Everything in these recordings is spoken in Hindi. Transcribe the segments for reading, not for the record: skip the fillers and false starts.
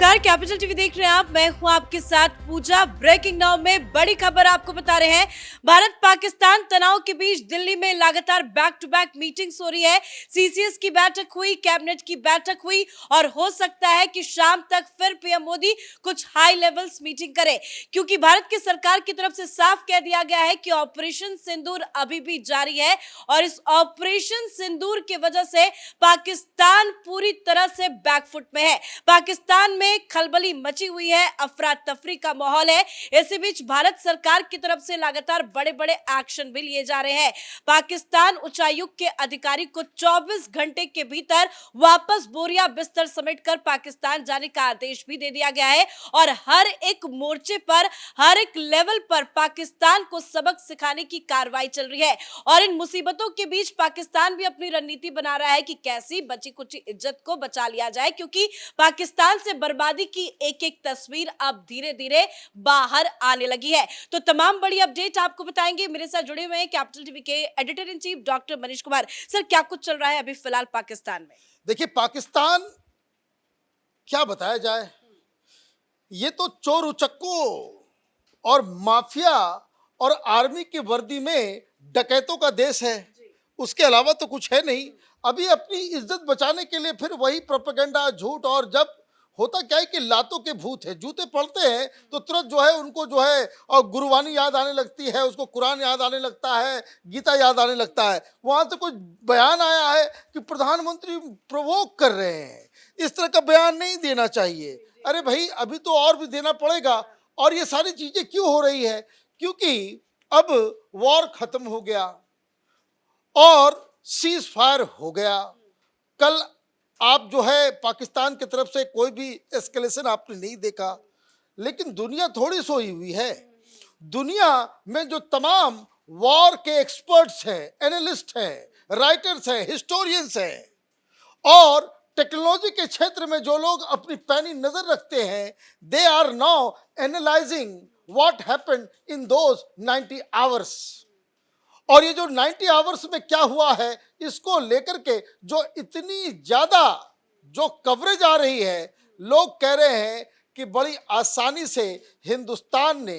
नमस्कार, कैपिटल टीवी देख रहे हैं आप। मैं हूं आपके साथ पूजा। ब्रेकिंग नाउ में बड़ी खबर आपको बता रहे हैं। भारत पाकिस्तान तनाव के बीच दिल्ली में लगातार बैक टू बैक मीटिंग्स हो रही है। सीसीएस की बैठक हुई, कैबिनेट की बैठक हुई और हो सकता है कि शाम तक फिर पीएम मोदी कुछ हाई लेवल्स मीटिंग करें, क्योंकि भारत की सरकार की तरफ से साफ कह दिया गया है कि ऑपरेशन सिंदूर अभी भी जारी है और इस ऑपरेशन सिंदूर की वजह से पाकिस्तान पूरी तरह से बैकफुट में है। पाकिस्तान में खलबली मची हुई है, अफरा तफरी का माहौल है। इसी बीच भारत सरकार की तरफ से लगातार बड़े बड़े एक्शन भी लिए जा रहे हैं। पाकिस्तान उच्चायुक्त के अधिकारी को 24 घंटे के भीतर वापस बोरिया बिस्तर समेटकर पाकिस्तान जाने का आदेश भी दे दिया गया है और हर एक मोर्चे पर, हर एक लेवल पर पाकिस्तान को सबक सिखाने की कार्रवाई चल रही है। और इन मुसीबतों के बीच पाकिस्तान भी अपनी रणनीति बना रहा है कि कैसी बची कुची इज्जत को बचा लिया जाए, क्योंकि पाकिस्तान से बर्बादी की एक एक तस्वीर अब धीरे धीरे बाहर आने लगी है। तो तमाम बड़ी अपडेट आपको बताएंगे। मेरे साथ जुड़े हुए हैं कैपिटल टीवी के editor in chief doctor Manish Kumar. Sir, क्या कुछ चल रहा है अभी फिलहाल पाकिस्तान में? देखिए, पाकिस्तान क्या बताया जाए, ये तो चोर उचक्कों और माफिया और आर्मी की वर्दी में डकैतों का देश है। उसके अलावा तो कुछ है नहीं। अभी अपनी इज्जत बचाने के लिए फिर वही प्रोपेगेंडा, झूठ। और जब होता क्या है कि लातों के भूत है, जूते पड़ते हैं तो तुरंत जो है उनको जो है और गुरबानी याद आने लगती है, उसको कुरान याद आने लगता है, गीता याद आने लगता है। वहां से कुछ बयान आया है कि प्रधानमंत्री प्रोवोक कर रहे हैं। इस तरह का बयान नहीं देना चाहिए। अरे भाई, अभी तो और भी देना पड़ेगा। और ये सारी चीजें क्यों हो रही है? क्योंकि अब वॉर खत्म हो गया और सीज फायर हो गया। कल आप जो है पाकिस्तान की तरफ से कोई भी एस्केलेशन आपने नहीं देखा, लेकिन दुनिया थोड़ी सोई हुई है। दुनिया में जो तमाम वॉर के एक्सपर्ट्स हैं, एनालिस्ट हैं, राइटर्स हैं, हिस्टोरियंस हैं और टेक्नोलॉजी के क्षेत्र में जो लोग अपनी पैनी नजर रखते हैं, they are now analysing what happened in those 90 hours. और ये जो 90 आवर्स में क्या हुआ है, इसको लेकर के जो इतनी ज्यादा जो कवरेज आ रही है, लोग कह रहे हैं कि बड़ी आसानी से हिंदुस्तान ने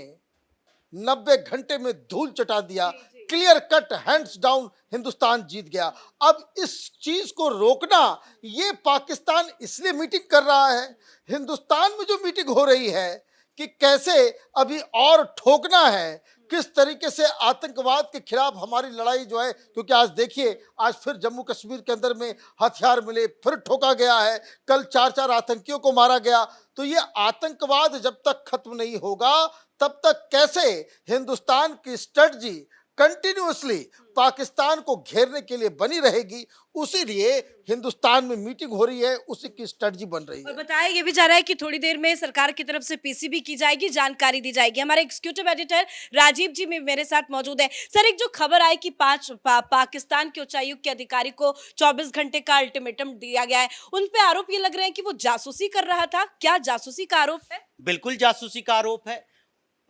90 घंटे में धूल चटा दिया। Clear cut, hands down, Hindustan जीत गया। अब इस चीज को रोकना, ये पाकिस्तान इसलिए मीटिंग कर रहा है। हिंदुस्तान में जो मीटिंग हो रही है कि कैसे अभी और ठोकना है, किस तरीके से आतंकवाद के खिलाफ हमारी लड़ाई जो है, क्योंकि आज देखिए, आज फिर जम्मू कश्मीर के अंदर में हथियार मिले, फिर ठोका गया है। कल 4 आतंकियों को मारा गया। तो ये आतंकवाद जब तक खत्म नहीं होगा, तब तक कैसे हिंदुस्तान की स्ट्रेटजी कंटिन्यूअसली पाकिस्तान को घेरने के लिए बनी रहेगी। उसी लिए हिंदुस्तान में मीटिंग हो रही है, उसी की स्ट्रेटजी बन रही है। और बताया ये भी जा रहा है कि थोड़ी देर में सरकार की तरफ से पीसीबी की जाएगी, जानकारी दी जाएगी। हमारे एग्जीक्यूटिव एडिटर राजीव जी मेरे साथ मौजूद है। सर, एक जो खबर आई कि पाकिस्तान के उच्चायुक्त के अधिकारी को 24 घंटे का अल्टीमेटम दिया गया है, उन पे आरोप ये लग रहे हैं कि वो जासूसी कर रहा था। क्या जासूसी का आरोप है? बिल्कुल जासूसी का आरोप है।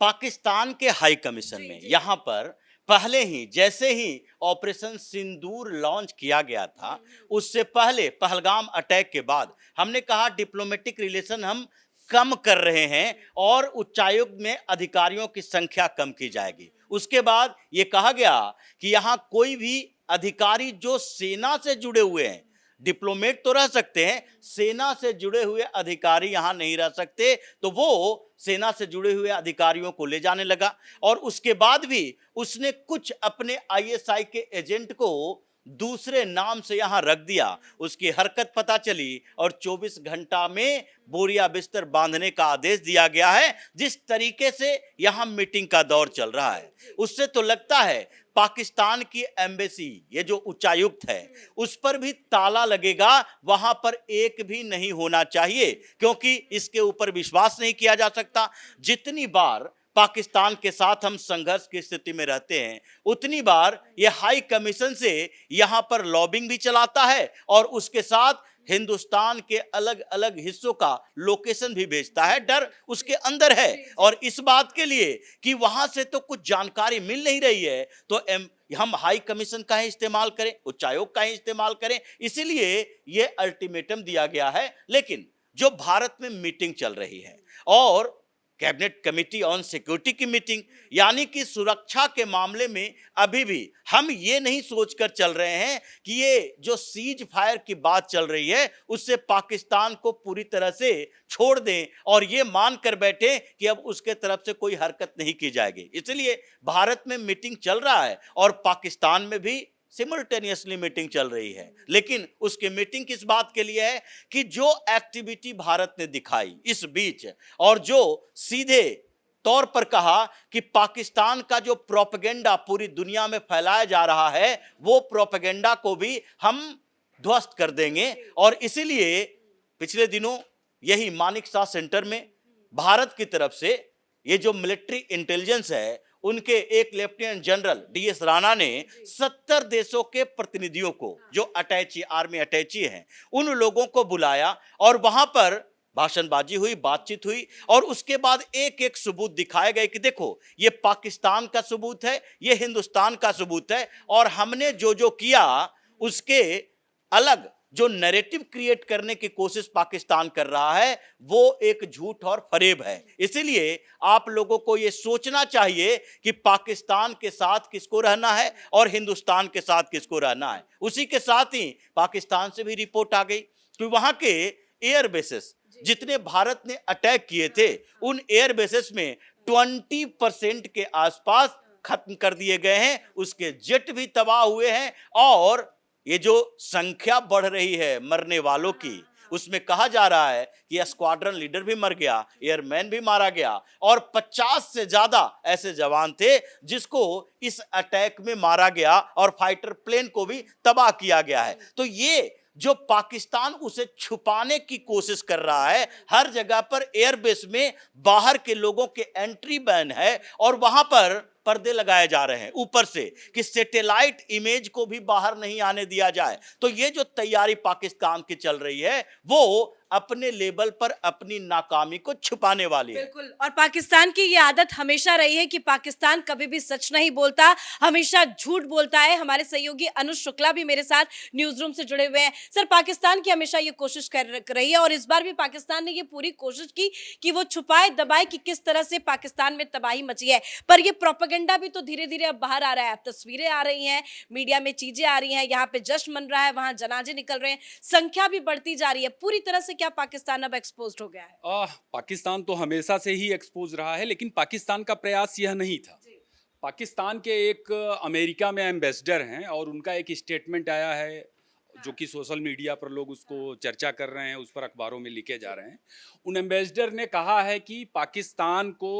पाकिस्तान के हाई कमीशन में यहाँ पर पहले ही, जैसे ही ऑपरेशन सिंदूर लॉन्च किया गया था, उससे पहले पहलगाम अटैक के बाद हमने कहा डिप्लोमेटिक रिलेशन हम कम कर रहे हैं और उच्चायुक्त में अधिकारियों की संख्या कम की जाएगी। उसके बाद ये कहा गया कि यहाँ कोई भी अधिकारी जो सेना से जुड़े हुए हैं, डिप्लोमेट तो रह सकते हैं, सेना से जुड़े हुए अधिकारी यहां नहीं रह सकते। तो वो सेना से जुड़े हुए अधिकारियों को ले जाने लगा और उसके बाद भी उसने कुछ अपने आईएसआई के एजेंट को दूसरे नाम से यहां रख दिया। उसकी हरकत पता चली और 24 घंटा में बोरिया बिस्तर बांधने का आदेश दिया गया है। जिस तरीके से यहां मीटिंग का दौर चल रहा है, उससे तो लगता है पाकिस्तान की एम्बेसी, ये जो उच्चायुक्त है, उस पर भी ताला लगेगा। वहां पर एक भी नहीं होना चाहिए, क्योंकि इसके ऊपर विश्वास नहीं किया जा सकता। जितनी बार पाकिस्तान के साथ हम संघर्ष की स्थिति में रहते हैं, उतनी बार ये हाई कमीशन से यहां पर लॉबिंग भी चलाता है और उसके साथ हिंदुस्तान के अलग अलग हिस्सों का लोकेशन भी भेजता है। डर उसके अंदर है और इस बात के लिए कि वहां से तो कुछ जानकारी मिल नहीं रही है, तो हम हाई कमीशन का ही इस्तेमाल करें, उच्चायोग का ही इस्तेमाल करें। इसीलिए ये अल्टीमेटम दिया गया है। लेकिन जो भारत में मीटिंग चल रही है और कैबिनेट कमेटी ऑन सिक्योरिटी की मीटिंग, यानी कि सुरक्षा के मामले में अभी भी हम ये नहीं सोचकर चल रहे हैं कि ये जो सीज फायर की बात चल रही है उससे पाकिस्तान को पूरी तरह से छोड़ दें और ये मान कर बैठे कि अब उसके तरफ से कोई हरकत नहीं की जाएगी। इसलिए भारत में मीटिंग चल रहा है और पाकिस्तान में भी सिमल्टेनियसली मीटिंग चल रही है, लेकिन उसकी मीटिंग किस बात के लिए है कि जो एक्टिविटी भारत ने दिखाई इस बीच और जो सीधे तौर पर कहा कि पाकिस्तान का जो प्रोपेगेंडा पूरी दुनिया में फैलाया जा रहा है वो प्रोपेगेंडा को भी हम ध्वस्त कर देंगे। और इसीलिए पिछले दिनों यही मानिक शाह सेंटर में भारत की तरफ से ये जो मिलिट्री इंटेलिजेंस है उनके एक लेफ्टिनेंट जनरल डीएस राणा ने 70 देशों के प्रतिनिधियों को जो अटैची आर्मी अटैची हैं उन लोगों को बुलाया और वहां पर भाषणबाजी हुई, बातचीत हुई और उसके बाद एक एक सबूत दिखाए गए कि देखो ये पाकिस्तान का सबूत है, ये हिंदुस्तान का सबूत है और हमने जो जो किया उसके अलग जो नैरेटिव क्रिएट करने की कोशिश पाकिस्तान कर रहा है वो एक झूठ और फरेब है। इसीलिए आप लोगों को ये सोचना चाहिए कि पाकिस्तान के साथ किसको रहना है और हिंदुस्तान के साथ किसको रहना है। उसी के साथ ही पाकिस्तान से भी रिपोर्ट आ गई कि वहां के एयर बेसेस जितने भारत ने अटैक किए थे उन एयर बेसेस में 20% के आसपास खत्म कर दिए गए हैं, उसके जेट भी तबाह हुए हैं और ये जो संख्या बढ़ रही है मरने वालों की उसमें कहा जा रहा है कि स्क्वाड्रन लीडर भी मर गया, एयरमैन भी मारा गया और 50 से ज्यादा ऐसे जवान थे जिसको इस अटैक में मारा गया और फाइटर प्लेन को भी तबाह किया गया है। तो ये जो पाकिस्तान उसे छुपाने की कोशिश कर रहा है, हर जगह पर एयरबेस में बाहर के लोगों के एंट्री बैन है और वहां पर पर्दे लगाए जा रहे हैं ऊपर से कि सैटेलाइट इमेज को भी बाहर नहीं आने दिया जाए। तो ये जो तैयारी पाकिस्तान की चल रही है वो अपने लेवल पर अपनी नाकामी को छुपाने वाली है। बिल्कुल, और पाकिस्तान की ये आदत हमेशा रही है कि पाकिस्तान कभी भी सच नहीं बोलता, हमेशा झूठ बोलता है। हमारे सहयोगी अनुज शुक्ला भी मेरे साथ न्यूज रूम से जुड़े हुए हैं। सर, पाकिस्तान की हमेशा ये कोशिश कर रही है और इस बार भी पाकिस्तान ने ये पूरी कोशिश की कि वो छुपाए दबाए कि किस तरह से पाकिस्तान में तबाही मची है, पर ये प्रोपेगेंडा भी तो धीरे धीरे अब बाहर आ रहा है। अब तस्वीरें आ रही हैं, मीडिया में चीजें आ रही हैं, यहाँ पे जश्न मन रहा है, वहां जनाजे निकल रहे हैं, संख्या भी बढ़ती जा रही है। पूरी तरह से क्या पाकिस्तान अब एक्सपोज्ड हो गया है? पाकिस्तान तो हमेशा से ही एक्सपोज रहा है, लेकिन पाकिस्तान का प्रयास यह नहीं था। पाकिस्तान के एक अमेरिका में एम्बेसडर हैं और उनका एक स्टेटमेंट आया है जो कि सोशल मीडिया पर लोग उसको चर्चा कर रहे हैं, उस पर अखबारों में लिखे जा रहे हैं। उन एम्बेसडर ने कहा है कि पाकिस्तान को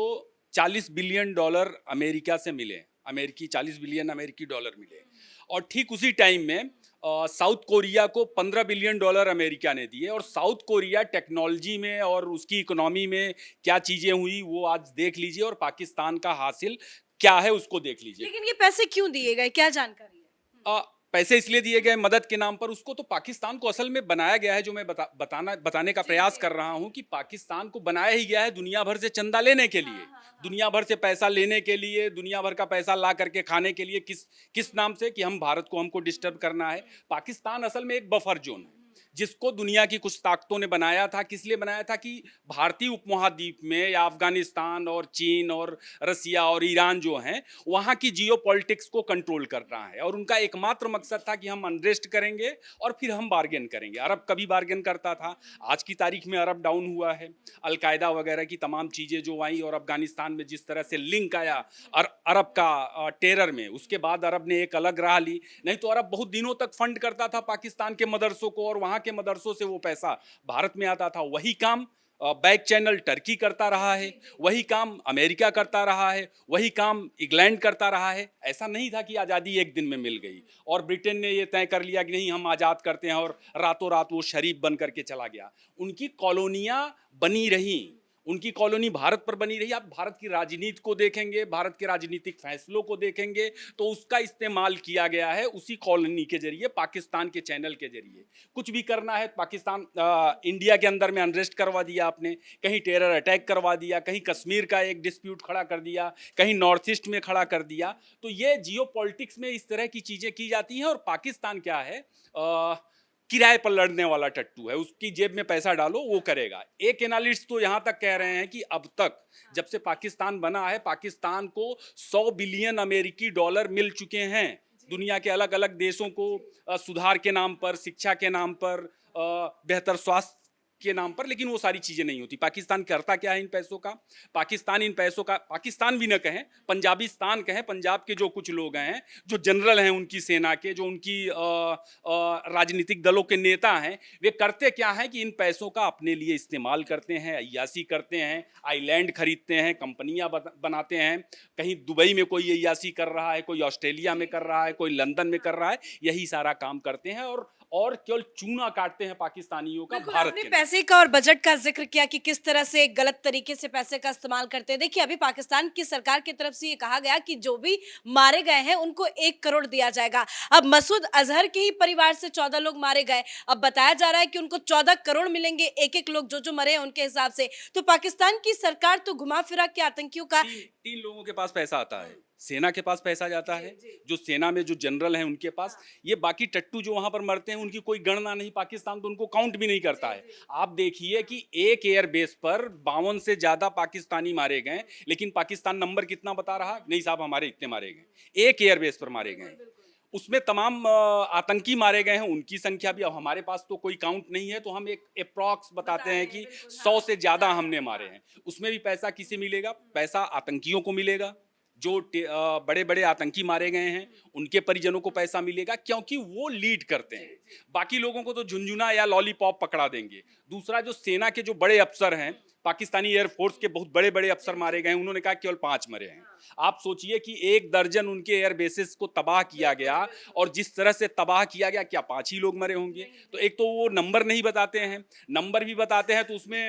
$40 बिलियन अमेरिका से मिले, अमेरिकी $40 बिलियन अमेरिकी डॉलर मिले और ठीक उसी टाइम में साउथ कोरिया को $15 बिलियन अमेरिका ने दिए। और साउथ कोरिया टेक्नोलॉजी में और उसकी इकोनॉमी में क्या चीज़ें हुई वो आज देख लीजिए और पाकिस्तान का हासिल क्या है उसको देख लीजिए। लेकिन ये पैसे क्यों दिए गए, क्या जानकारी है? पैसे इसलिए दिए गए मदद के नाम पर। उसको तो पाकिस्तान को असल में बनाया गया है, जो मैं बताने का प्रयास कर रहा हूं कि पाकिस्तान को बनाया ही गया है दुनिया भर से चंदा लेने के लिए, दुनिया भर से पैसा लेने के लिए, दुनिया भर का पैसा ला करके खाने के लिए। किस नाम से? कि हम भारत को हमको डिस्टर्ब करना है। पाकिस्तान असल में एक बफर जोन है जिसको दुनिया की कुछ ताकतों ने बनाया था। किस लिए बनाया था? कि भारतीय उपमहाद्वीप में या अफगानिस्तान और चीन और रसिया और ईरान जो हैं वहाँ की जियोपॉलिटिक्स को कंट्रोल करना है और उनका एकमात्र मकसद था कि हम अनरेस्ट करेंगे और फिर हम बार्गेन करेंगे। अरब कभी बार्गेन करता था, आज की तारीख में अरब डाउन हुआ है। अलकायदा वगैरह की तमाम चीज़ें जो आई और अफगानिस्तान में जिस तरह से लिंक आया अरब का टेरर में, उसके बाद अरब ने एक अलग राह ली। नहीं तो अरब बहुत दिनों तक फंड करता था पाकिस्तान के मदरसों को और वहाँ के मदरसों से वो पैसा भारत में आता था। वही काम बैक चैनल टर्की करता रहा है, वही काम अमेरिका करता रहा है, वही काम इंग्लैंड करता रहा है। ऐसा नहीं था कि आज़ादी एक दिन में मिल गई और ब्रिटेन ने ये तय कर लिया कि नहीं हम आज़ाद करते हैं और रातों रात वो शरीफ बन करके चला गया। उनकी कॉलोनियाँ बनी रहीं, उनकी कॉलोनी भारत पर बनी रही। आप भारत की राजनीति को देखेंगे, भारत के राजनीतिक फैसलों को देखेंगे तो उसका इस्तेमाल किया गया है उसी कॉलोनी के जरिए, पाकिस्तान के चैनल के जरिए। कुछ भी करना है पाकिस्तान इंडिया के अंदर में अनरेस्ट करवा दिया आपने, कहीं टेरर अटैक करवा दिया, कहीं कश्मीर का एक डिस्प्यूट खड़ा कर दिया, कहीं नॉर्थ ईस्ट में खड़ा कर दिया। तो ये जियो पॉलिटिक्स में इस तरह की चीज़ें की जाती हैं। और पाकिस्तान क्या है, किराए पर लड़ने वाला टट्टू है, उसकी जेब में पैसा डालो वो करेगा। एक एनालिस्ट तो यहाँ तक कह रहे हैं कि अब तक जब से पाकिस्तान बना है, पाकिस्तान को 100 बिलियन अमेरिकी डॉलर मिल चुके हैं दुनिया के अलग अलग देशों को, सुधार के नाम पर, शिक्षा के नाम पर, बेहतर स्वास्थ्य के नाम पर। लेकिन वो सारी चीजें नहीं होती। पाकिस्तान करता क्या है इन पैसों का? पाकिस्तान इन पैसों का, पाकिस्तान भी न कहें, पंजाबिस्तान कहें, पंजाब के जो कुछ लोग हैं, जो जनरल हैं उनकी सेना के, जो उनकी राजनीतिक दलों के नेता हैं, वे करते क्या हैं कि इन पैसों का अपने लिए इस्तेमाल करते हैं, अय्यासी करते हैं, आइलैंड खरीदते हैं, कंपनियां बनाते हैं। कहीं दुबई में कोई अय्यासी कर रहा है, कोई ऑस्ट्रेलिया में कर रहा है, कोई लंदन में कर रहा है, यही सारा काम करते हैं और केवल चूना काटते हैं पाकिस्तानियों का भारत आपने के। पैसे का और बजट का जिक्र किया कि किस तरह से गलत तरीके से पैसे का इस्तेमाल करते हैं। देखिए, अभी पाकिस्तान की सरकार की तरफ से ये कहा गया कि जो भी मारे गए हैं उनको 1 करोड़ दिया जाएगा। अब मसूद अजहर के ही परिवार से 14 लोग मारे गए, अब बताया जा रहा है कि उनको 14 करोड़ मिलेंगे, एक लोग जो मरे हैं उनके हिसाब से। तो पाकिस्तान की सरकार तो घुमा फिरा के आतंकियों का 3 लोगों के पास पैसा आता है, सेना के पास पैसा जाता है, जो सेना में जो जनरल हैं उनके पास। ये बाकी टट्टू जो वहां पर मरते हैं उनकी कोई गणना नहीं, पाकिस्तान तो उनको काउंट भी नहीं करता है। आप देखिए कि एक एयरबेस पर 52 से ज्यादा पाकिस्तानी मारे गए, लेकिन पाकिस्तान नंबर कितना बता रहा? नहीं साहब, हमारे इतने मारे गए, एक एयरबेस पर मारे गए। उसमें तमाम आतंकी मारे गए हैं, उनकी संख्या भी, अब हमारे पास तो कोई काउंट नहीं है, तो हम एक अप्रॉक्स बताते हैं कि 100 से ज्यादा हमने मारे हैं। उसमें भी पैसा किसे मिलेगा? पैसा आतंकियों को मिलेगा। जो बड़े बड़े आतंकी मारे गए हैं उनके परिजनों को पैसा मिलेगा, क्योंकि वो लीड करते हैं। बाकी लोगों को तो झुंझुना या लॉलीपॉप पकड़ा देंगे। दूसरा, जो सेना के जो बड़े अफसर हैं, पाकिस्तानी एयरफोर्स के बहुत बड़े बड़े अफसर मारे गए हैं, उन्होंने कहा केवल 5 मरे हैं। आप सोचिए कि 1 दर्जन उनके एयरबेसेस को तबाह किया गया, और जिस तरह से तबाह किया गया, क्या 5 ही लोग मरे होंगे? तो एक तो वो नंबर नहीं बताते हैं, नंबर भी बताते हैं तो उसमें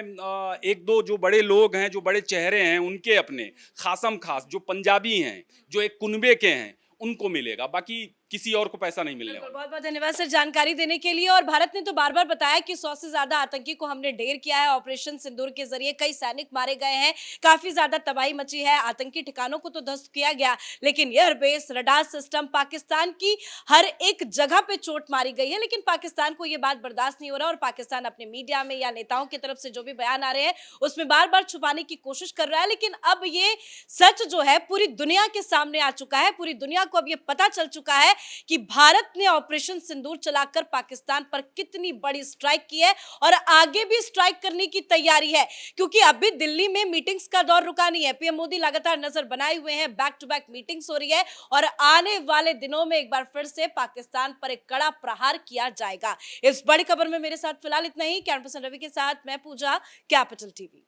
1-2 जो बड़े लोग हैं, जो बड़े चेहरे हैं, उनके अपने खासम खास जो पंजाबी हैं, जो एक कुनबे के हैं, उनको मिलेगा, बाकी किसी और को पैसा नहीं मिलने वाला। बहुत बहुत धन्यवाद सर जानकारी देने के लिए। और भारत ने तो बार बार बताया कि 100 से ज्यादा आतंकी को हमने ढेर किया है, ऑपरेशन सिंदूर के जरिए कई सैनिक मारे गए हैं, काफी ज्यादा तबाही मची है, आतंकी ठिकानों को तो ध्वस्त किया गया, लेकिन एयरबेस, रडार सिस्टम, पाकिस्तान की हर एक जगह पे चोट मारी गई है। लेकिन पाकिस्तान को यह बात बर्दाश्त नहीं हो रहा और पाकिस्तान अपने मीडिया में या नेताओं की तरफ से जो भी बयान आ रहे हैं उसमें बार बार छुपाने की कोशिश कर रहा है। लेकिन अब ये सच जो है पूरी दुनिया के सामने आ चुका है, पूरी दुनिया को अब ये पता चल चुका है कि भारत ने ऑपरेशन सिंदूर चलाकर पाकिस्तान पर कितनी बड़ी स्ट्राइक की है और आगे भी स्ट्राइक करने की तैयारी है। क्योंकि अभी दिल्ली में मीटिंग्स का दौर रुका नहीं है, पीएम मोदी लगातार नजर बनाए हुए हैं, बैक टू बैक मीटिंग्स हो रही है और आने वाले दिनों में एक बार फिर से पाकिस्तान पर एक कड़ा प्रहार किया जाएगा। इस बड़ी खबर में मेरे साथ फिलहाल इतना ही। कैमरा पर्सन रवि के साथ मैं पूजा, कैपिटल टीवी।